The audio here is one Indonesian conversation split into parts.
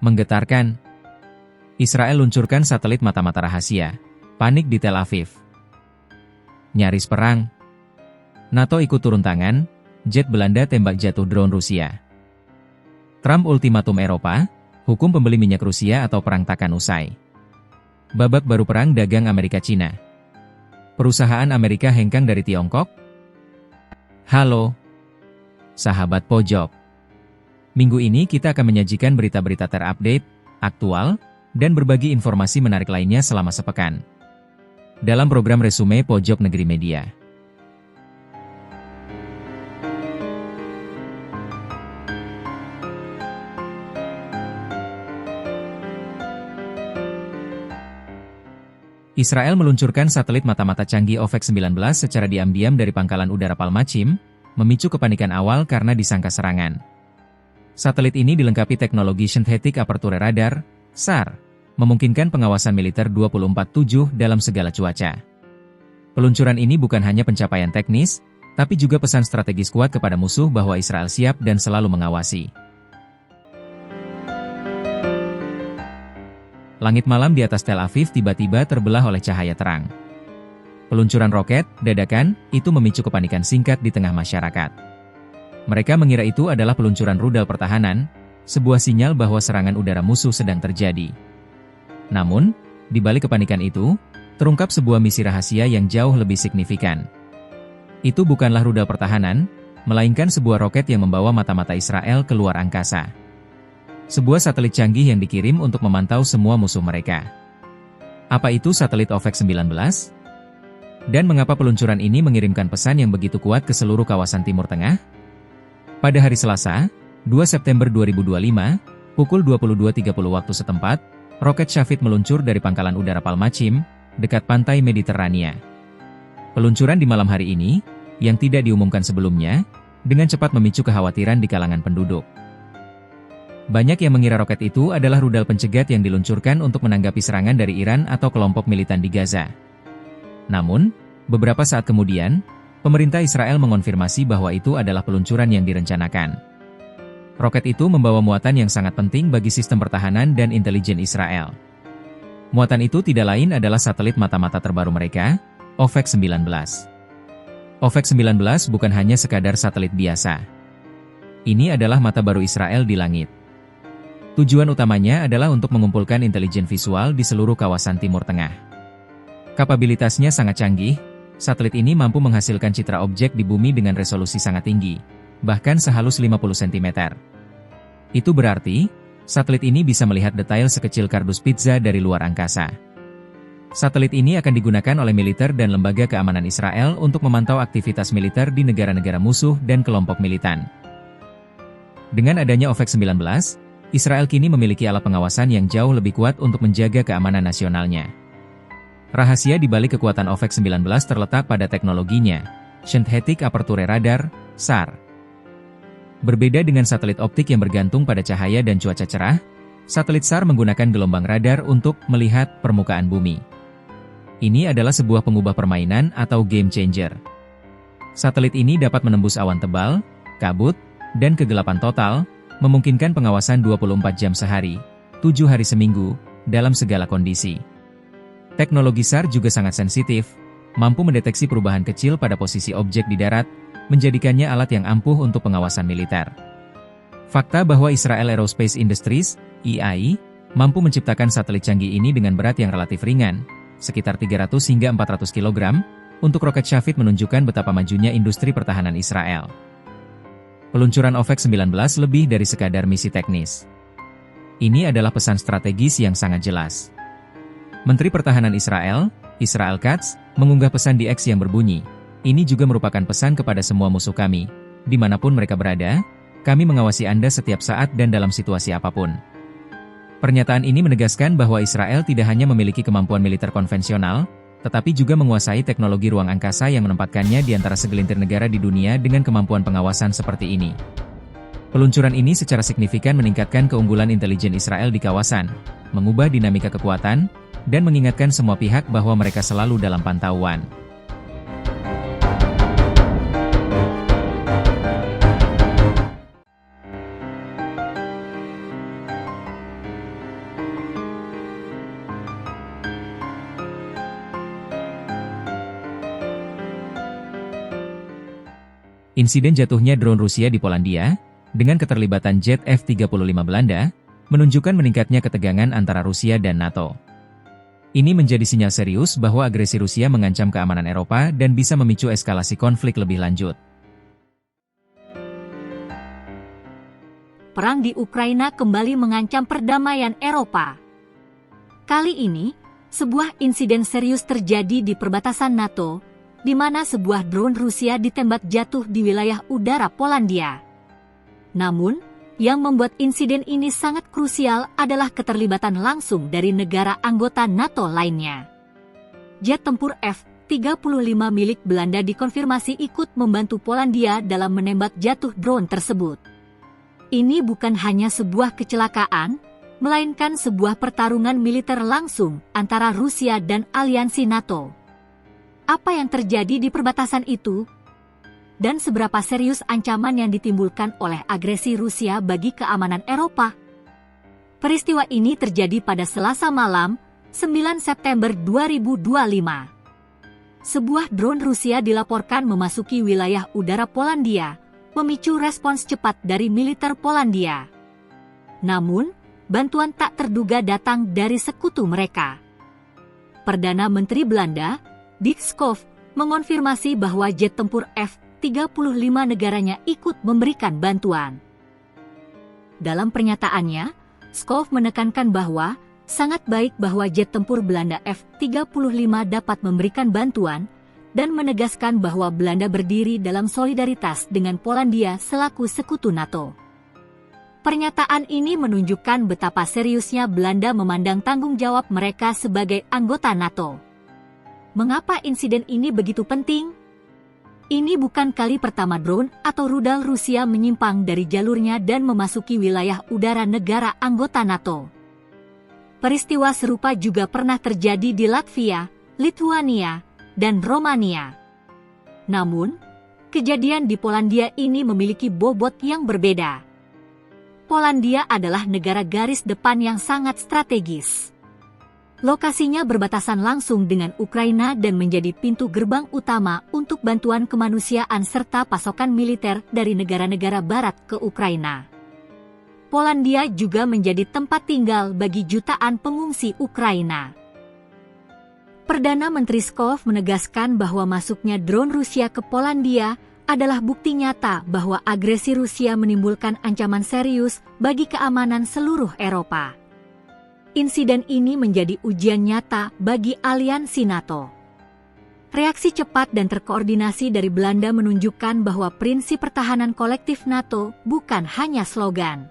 Menggetarkan. Israel luncurkan satelit mata-mata rahasia. Panik di Tel Aviv. Nyaris perang. NATO ikut turun tangan, jet Belanda tembak jatuh drone Rusia. Trump ultimatum Eropa, hukum pembeli minyak Rusia atau perang takkan usai. Babak baru perang dagang Amerika-Cina. Perusahaan Amerika hengkang dari Tiongkok? Halo, sahabat pojok. Minggu ini kita akan menyajikan berita-berita terupdate, aktual, dan berbagi informasi menarik lainnya selama sepekan. Dalam program Resume Pojok Negeri Media. Israel meluncurkan satelit mata-mata canggih OVEX-19 secara diam-diam dari pangkalan udara Palmachim, memicu kepanikan awal karena disangka serangan. Satelit ini dilengkapi teknologi Synthetic Aperture Radar, SAR, memungkinkan pengawasan militer 24/7 dalam segala cuaca. Peluncuran ini bukan hanya pencapaian teknis, tapi juga pesan strategis kuat kepada musuh bahwa Israel siap dan selalu mengawasi. Langit malam di atas Tel Aviv tiba-tiba terbelah oleh cahaya terang. Peluncuran roket, dadakan, itu memicu kepanikan singkat di tengah masyarakat. Mereka mengira itu adalah peluncuran rudal pertahanan, sebuah sinyal bahwa serangan udara musuh sedang terjadi. Namun, di balik kepanikan itu, terungkap sebuah misi rahasia yang jauh lebih signifikan. Itu bukanlah rudal pertahanan, melainkan sebuah roket yang membawa mata-mata Israel keluar angkasa. Sebuah satelit canggih yang dikirim untuk memantau semua musuh mereka. Apa itu satelit OVEX-19? Dan mengapa peluncuran ini mengirimkan pesan yang begitu kuat ke seluruh kawasan Timur Tengah? Pada hari Selasa, 2 September 2025, pukul 22.30 waktu setempat, roket Shafid meluncur dari pangkalan udara Palmachim, dekat pantai Mediterania. Peluncuran di malam hari ini, yang tidak diumumkan sebelumnya, dengan cepat memicu kekhawatiran di kalangan penduduk. Banyak yang mengira roket itu adalah rudal pencegat yang diluncurkan untuk menanggapi serangan dari Iran atau kelompok militan di Gaza. Namun, beberapa saat kemudian, pemerintah Israel mengonfirmasi bahwa itu adalah peluncuran yang direncanakan. Roket itu membawa muatan yang sangat penting bagi sistem pertahanan dan intelijen Israel. Muatan itu tidak lain adalah satelit mata-mata terbaru mereka, OVEX-19. OVEX-19 bukan hanya sekadar satelit biasa. Ini adalah mata baru Israel di langit. Tujuan utamanya adalah untuk mengumpulkan intelijen visual di seluruh kawasan Timur Tengah. Kapabilitasnya sangat canggih, satelit ini mampu menghasilkan citra objek di bumi dengan resolusi sangat tinggi, bahkan sehalus 50 cm. Itu berarti, satelit ini bisa melihat detail sekecil kardus pizza dari luar angkasa. Satelit ini akan digunakan oleh militer dan lembaga keamanan Israel untuk memantau aktivitas militer di negara-negara musuh dan kelompok militan. Dengan adanya OVEX-19, Israel kini memiliki alat pengawasan yang jauh lebih kuat untuk menjaga keamanan nasionalnya. Rahasia di balik kekuatan OVEX-19 terletak pada teknologinya, Synthetic Aperture Radar, SAR. Berbeda dengan satelit optik yang bergantung pada cahaya dan cuaca cerah, satelit SAR menggunakan gelombang radar untuk melihat permukaan bumi. Ini adalah sebuah pengubah permainan atau game changer. Satelit ini dapat menembus awan tebal, kabut, dan kegelapan total, memungkinkan pengawasan 24 jam sehari, 7 hari seminggu, dalam segala kondisi. Teknologi SAR juga sangat sensitif, mampu mendeteksi perubahan kecil pada posisi objek di darat, menjadikannya alat yang ampuh untuk pengawasan militer. Fakta bahwa Israel Aerospace Industries, IAI, mampu menciptakan satelit canggih ini dengan berat yang relatif ringan, sekitar 300 hingga 400 kg, untuk roket Shafid menunjukkan betapa majunya industri pertahanan Israel. Peluncuran OVEX-19 lebih dari sekadar misi teknis. Ini adalah pesan strategis yang sangat jelas. Menteri Pertahanan Israel, Israel Katz, mengunggah pesan di X yang berbunyi, "Ini juga merupakan pesan kepada semua musuh kami, dimanapun mereka berada, kami mengawasi Anda setiap saat dan dalam situasi apapun." Pernyataan ini menegaskan bahwa Israel tidak hanya memiliki kemampuan militer konvensional, tetapi juga menguasai teknologi ruang angkasa yang menempatkannya di antara segelintir negara di dunia dengan kemampuan pengawasan seperti ini. Peluncuran ini secara signifikan meningkatkan keunggulan intelijen Israel di kawasan, mengubah dinamika kekuatan, dan mengingatkan semua pihak bahwa mereka selalu dalam pantauan. Insiden jatuhnya drone Rusia di Polandia, dengan keterlibatan jet F-35 Belanda, menunjukkan meningkatnya ketegangan antara Rusia dan NATO. Ini menjadi sinyal serius bahwa agresi Rusia mengancam keamanan Eropa dan bisa memicu eskalasi konflik lebih lanjut. Perang di Ukraina kembali mengancam perdamaian Eropa. Kali ini, sebuah insiden serius terjadi di perbatasan NATO, di mana sebuah drone Rusia ditembak jatuh di wilayah udara Polandia. Namun, yang membuat insiden ini sangat krusial adalah keterlibatan langsung dari negara anggota NATO lainnya. Jet tempur F-35 milik Belanda dikonfirmasi ikut membantu Polandia dalam menembak jatuh drone tersebut. Ini bukan hanya sebuah kecelakaan, melainkan sebuah pertarungan militer langsung antara Rusia dan aliansi NATO. Apa yang terjadi di perbatasan itu? Dan seberapa serius ancaman yang ditimbulkan oleh agresi Rusia bagi keamanan Eropa? Peristiwa ini terjadi pada Selasa malam, 9 September 2025. Sebuah drone Rusia dilaporkan memasuki wilayah udara Polandia, memicu respons cepat dari militer Polandia. Namun, bantuan tak terduga datang dari sekutu mereka. Perdana Menteri Belanda, Dick Schoof, mengonfirmasi bahwa jet tempur F-35 negaranya ikut memberikan bantuan. Dalam pernyataannya, Schoof menekankan bahwa sangat baik bahwa jet tempur Belanda F-35 dapat memberikan bantuan dan menegaskan bahwa Belanda berdiri dalam solidaritas dengan Polandia selaku sekutu NATO. Pernyataan ini menunjukkan betapa seriusnya Belanda memandang tanggung jawab mereka sebagai anggota NATO. Mengapa insiden ini begitu penting? Ini bukan kali pertama drone atau rudal Rusia menyimpang dari jalurnya dan memasuki wilayah udara negara anggota NATO. Peristiwa serupa juga pernah terjadi di Latvia, Lithuania, dan Romania. Namun, kejadian di Polandia ini memiliki bobot yang berbeda. Polandia adalah negara garis depan yang sangat strategis. Lokasinya berbatasan langsung dengan Ukraina dan menjadi pintu gerbang utama untuk bantuan kemanusiaan serta pasokan militer dari negara-negara barat ke Ukraina. Polandia juga menjadi tempat tinggal bagi jutaan pengungsi Ukraina. Perdana Menteri Schoof menegaskan bahwa masuknya drone Rusia ke Polandia adalah bukti nyata bahwa agresi Rusia menimbulkan ancaman serius bagi keamanan seluruh Eropa. Insiden ini menjadi ujian nyata bagi aliansi NATO. Reaksi cepat dan terkoordinasi dari Belanda menunjukkan bahwa prinsip pertahanan kolektif NATO bukan hanya slogan.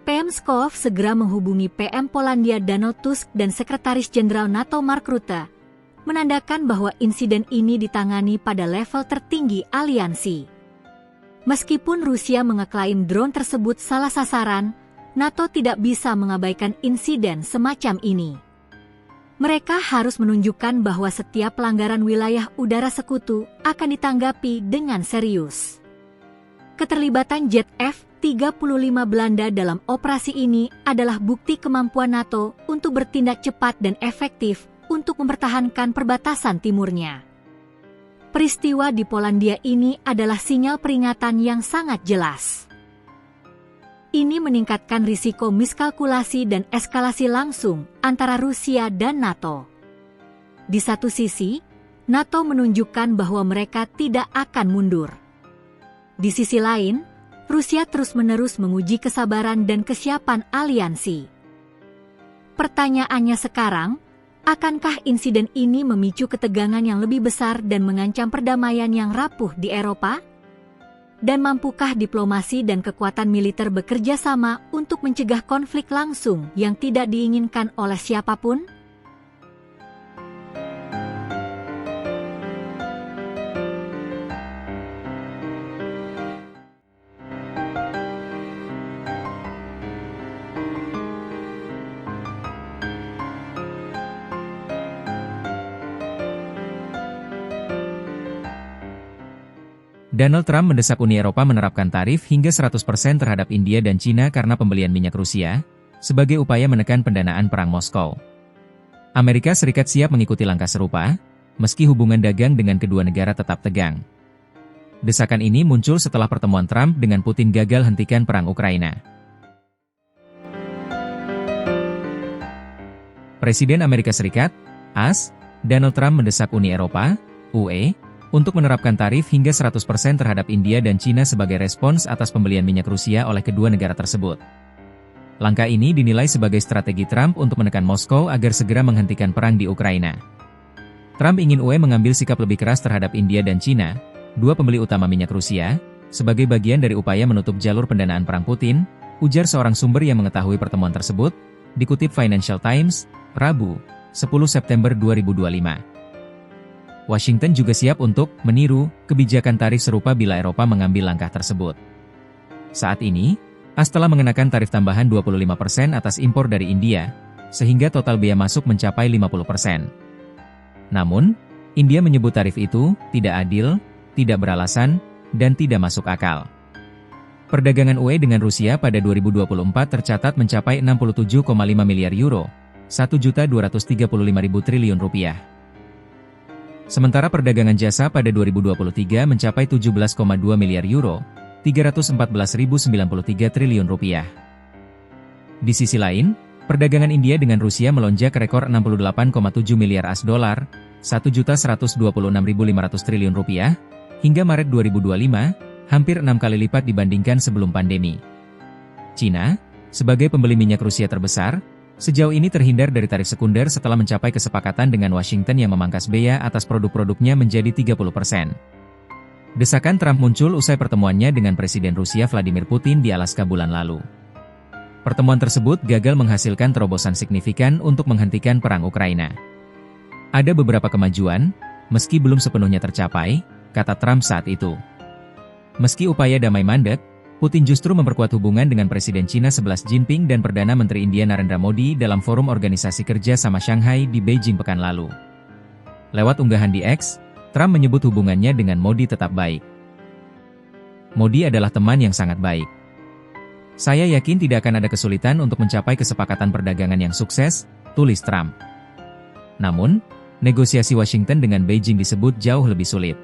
PM Schoof segera menghubungi PM Polandia Donald Tusk dan Sekretaris Jenderal NATO Mark Rutte, menandakan bahwa insiden ini ditangani pada level tertinggi aliansi. Meskipun Rusia mengeklaim drone tersebut salah sasaran, NATO tidak bisa mengabaikan insiden semacam ini. Mereka harus menunjukkan bahwa setiap pelanggaran wilayah udara sekutu akan ditanggapi dengan serius. Keterlibatan jet F-35 Belanda dalam operasi ini adalah bukti kemampuan NATO untuk bertindak cepat dan efektif untuk mempertahankan perbatasan timurnya. Peristiwa di Polandia ini adalah sinyal peringatan yang sangat jelas. Ini meningkatkan risiko miskalkulasi dan eskalasi langsung antara Rusia dan NATO. Di satu sisi, NATO menunjukkan bahwa mereka tidak akan mundur. Di sisi lain, Rusia terus-menerus menguji kesabaran dan kesiapan aliansi. Pertanyaannya sekarang, akankah insiden ini memicu ketegangan yang lebih besar dan mengancam perdamaian yang rapuh di Eropa? Dan mampukah diplomasi dan kekuatan militer bekerja sama untuk mencegah konflik langsung yang tidak diinginkan oleh siapapun? Donald Trump mendesak Uni Eropa menerapkan tarif hingga 100% terhadap India dan Cina karena pembelian minyak Rusia, sebagai upaya menekan pendanaan perang Moskow. Amerika Serikat siap mengikuti langkah serupa, meski hubungan dagang dengan kedua negara tetap tegang. Desakan ini muncul setelah pertemuan Trump dengan Putin gagal hentikan perang Ukraina. Presiden Amerika Serikat, AS, Donald Trump mendesak Uni Eropa, UE, untuk menerapkan tarif hingga 100% terhadap India dan China sebagai respons atas pembelian minyak Rusia oleh kedua negara tersebut. Langkah ini dinilai sebagai strategi Trump untuk menekan Moskow agar segera menghentikan perang di Ukraina. Trump ingin UE mengambil sikap lebih keras terhadap India dan China, dua pembeli utama minyak Rusia, sebagai bagian dari upaya menutup jalur pendanaan perang Putin, ujar seorang sumber yang mengetahui pertemuan tersebut, dikutip Financial Times, Rabu, 10 September 2025. Washington juga siap untuk meniru kebijakan tarif serupa bila Eropa mengambil langkah tersebut. Saat ini, AS telah mengenakan tarif tambahan 25% atas impor dari India, sehingga total biaya masuk mencapai 50%. Namun, India menyebut tarif itu tidak adil, tidak beralasan, dan tidak masuk akal. Perdagangan UE dengan Rusia pada 2024 tercatat mencapai 67,5 miliar euro, 1.235.000 triliun rupiah. Sementara perdagangan jasa pada 2023 mencapai 17,2 miliar euro, 314.093 triliun rupiah. Di sisi lain, perdagangan India dengan Rusia melonjak ke rekor 68,7 miliar AS dolar, 1.126.500 triliun rupiah, hingga Maret 2025, hampir 6 kali lipat dibandingkan sebelum pandemi. China, sebagai pembeli minyak Rusia terbesar, sejauh ini terhindar dari tarif sekunder setelah mencapai kesepakatan dengan Washington yang memangkas bea atas produk-produknya menjadi 30%. Desakan Trump muncul usai pertemuannya dengan Presiden Rusia Vladimir Putin di Alaska bulan lalu. Pertemuan tersebut gagal menghasilkan terobosan signifikan untuk menghentikan perang Ukraina. Ada beberapa kemajuan, meski belum sepenuhnya tercapai, kata Trump saat itu. Meski upaya damai mandek, Putin justru memperkuat hubungan dengan Presiden China Xi Jinping dan Perdana Menteri India Narendra Modi dalam forum Organisasi Kerja Sama Shanghai di Beijing pekan lalu. Lewat unggahan di X, Trump menyebut hubungannya dengan Modi tetap baik. Modi adalah teman yang sangat baik. Saya yakin tidak akan ada kesulitan untuk mencapai kesepakatan perdagangan yang sukses, tulis Trump. Namun, negosiasi Washington dengan Beijing disebut jauh lebih sulit.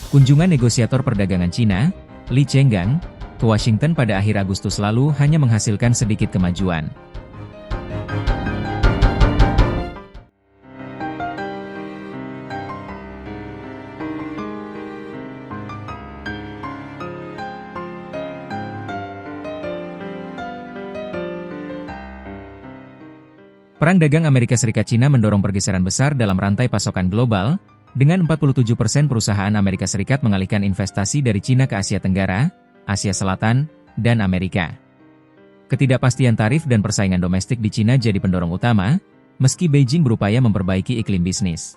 Kunjungan negosiator perdagangan Cina, Li Chenggang, ke Washington pada akhir Agustus lalu hanya menghasilkan sedikit kemajuan. Perang dagang Amerika Serikat-China mendorong pergeseran besar dalam rantai pasokan global, dengan 47% perusahaan Amerika Serikat mengalihkan investasi dari China ke Asia Tenggara, Asia Selatan, dan Amerika. Ketidakpastian tarif dan persaingan domestik di China jadi pendorong utama, meski Beijing berupaya memperbaiki iklim bisnis.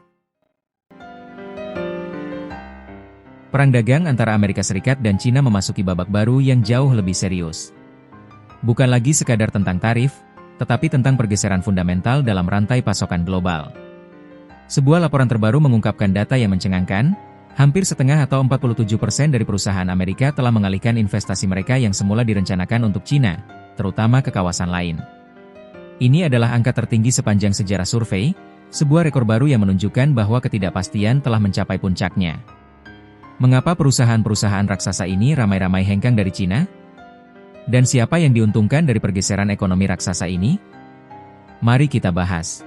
Perang dagang antara Amerika Serikat dan China memasuki babak baru yang jauh lebih serius. Bukan lagi sekadar tentang tarif, tetapi tentang pergeseran fundamental dalam rantai pasokan global. Sebuah laporan terbaru mengungkapkan data yang mencengangkan, hampir setengah atau 47% dari perusahaan Amerika telah mengalihkan investasi mereka yang semula direncanakan untuk China, terutama ke kawasan lain. Ini adalah angka tertinggi sepanjang sejarah survei, sebuah rekor baru yang menunjukkan bahwa ketidakpastian telah mencapai puncaknya. Mengapa perusahaan-perusahaan raksasa ini ramai-ramai hengkang dari China? Dan siapa yang diuntungkan dari pergeseran ekonomi raksasa ini? Mari kita bahas.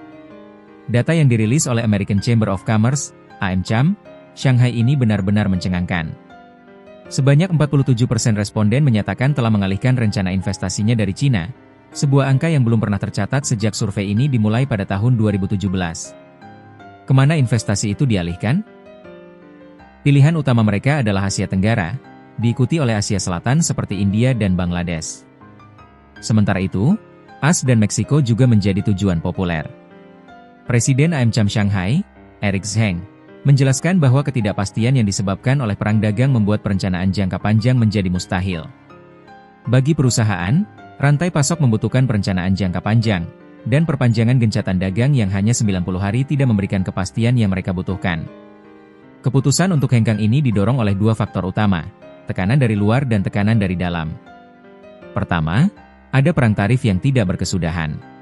Data yang dirilis oleh American Chamber of Commerce, AmCham, Shanghai ini benar-benar mencengangkan. Sebanyak 47% responden menyatakan telah mengalihkan rencana investasinya dari China, sebuah angka yang belum pernah tercatat sejak survei ini dimulai pada tahun 2017. Kemana investasi itu dialihkan? Pilihan utama mereka adalah Asia Tenggara, diikuti oleh Asia Selatan seperti India dan Bangladesh. Sementara itu, AS dan Meksiko juga menjadi tujuan populer. Presiden AmCham Shanghai, Eric Zheng, menjelaskan bahwa ketidakpastian yang disebabkan oleh perang dagang membuat perencanaan jangka panjang menjadi mustahil. Bagi perusahaan, rantai pasok membutuhkan perencanaan jangka panjang, dan perpanjangan gencatan dagang yang hanya 90 hari tidak memberikan kepastian yang mereka butuhkan. Keputusan untuk hengkang ini didorong oleh dua faktor utama, tekanan dari luar dan tekanan dari dalam. Pertama, ada perang tarif yang tidak berkesudahan.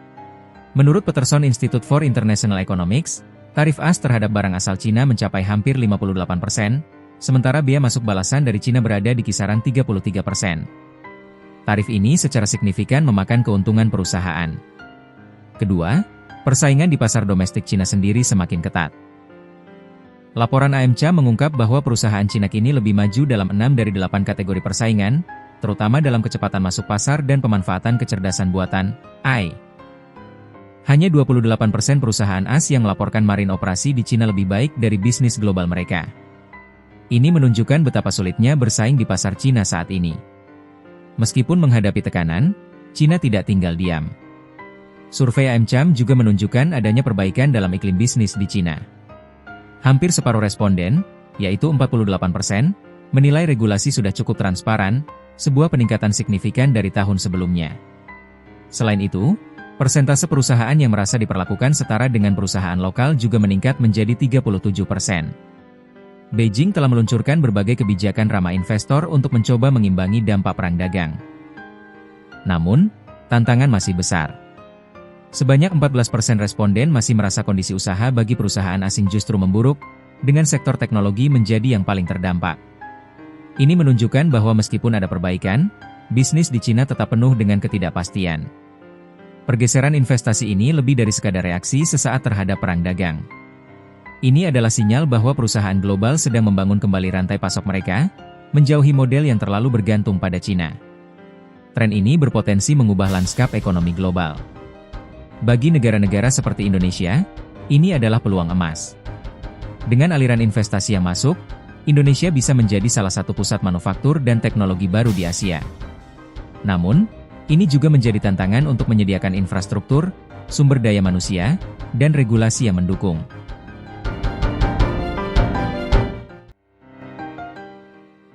Menurut Peterson Institute for International Economics, tarif AS terhadap barang asal Cina mencapai hampir 58%, sementara biaya masuk balasan dari Cina berada di kisaran 33%. Tarif ini secara signifikan memakan keuntungan perusahaan. Kedua, persaingan di pasar domestik Cina sendiri semakin ketat. Laporan AMCA mengungkap bahwa perusahaan Cina kini lebih maju dalam 6 dari 8 kategori persaingan, terutama dalam kecepatan masuk pasar dan pemanfaatan kecerdasan buatan, AI. Hanya 28% perusahaan AS yang melaporkan marine operasi di Cina lebih baik dari bisnis global mereka. Ini menunjukkan betapa sulitnya bersaing di pasar Cina saat ini. Meskipun menghadapi tekanan, Cina tidak tinggal diam. Survei AMCA juga menunjukkan adanya perbaikan dalam iklim bisnis di Cina. Hampir separuh responden, yaitu 48%, menilai regulasi sudah cukup transparan, sebuah peningkatan signifikan dari tahun sebelumnya. Selain itu, persentase perusahaan yang merasa diperlakukan setara dengan perusahaan lokal juga meningkat menjadi 37%. Beijing telah meluncurkan berbagai kebijakan ramah investor untuk mencoba mengimbangi dampak perang dagang. Namun, tantangan masih besar. Sebanyak 14% responden masih merasa kondisi usaha bagi perusahaan asing justru memburuk, dengan sektor teknologi menjadi yang paling terdampak. Ini menunjukkan bahwa meskipun ada perbaikan, bisnis di Cina tetap penuh dengan ketidakpastian. Pergeseran investasi ini lebih dari sekadar reaksi sesaat terhadap perang dagang. Ini adalah sinyal bahwa perusahaan global sedang membangun kembali rantai pasok mereka, menjauhi model yang terlalu bergantung pada Cina. Tren ini berpotensi mengubah lanskap ekonomi global. Bagi negara-negara seperti Indonesia, ini adalah peluang emas. Dengan aliran investasi yang masuk, Indonesia bisa menjadi salah satu pusat manufaktur dan teknologi baru di Asia. Namun, ini juga menjadi tantangan untuk menyediakan infrastruktur, sumber daya manusia, dan regulasi yang mendukung.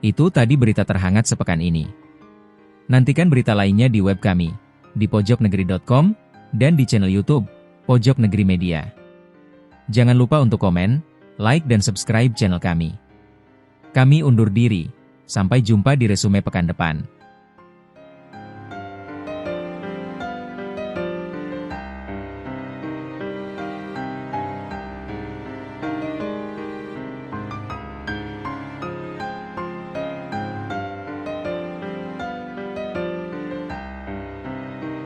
Itu tadi berita terhangat sepekan ini. Nantikan berita lainnya di web kami, di pojoknegeri.com, dan di channel YouTube, Pojok Negeri Media. Jangan lupa untuk komen, like dan subscribe channel kami. Kami undur diri, sampai jumpa di resume pekan depan.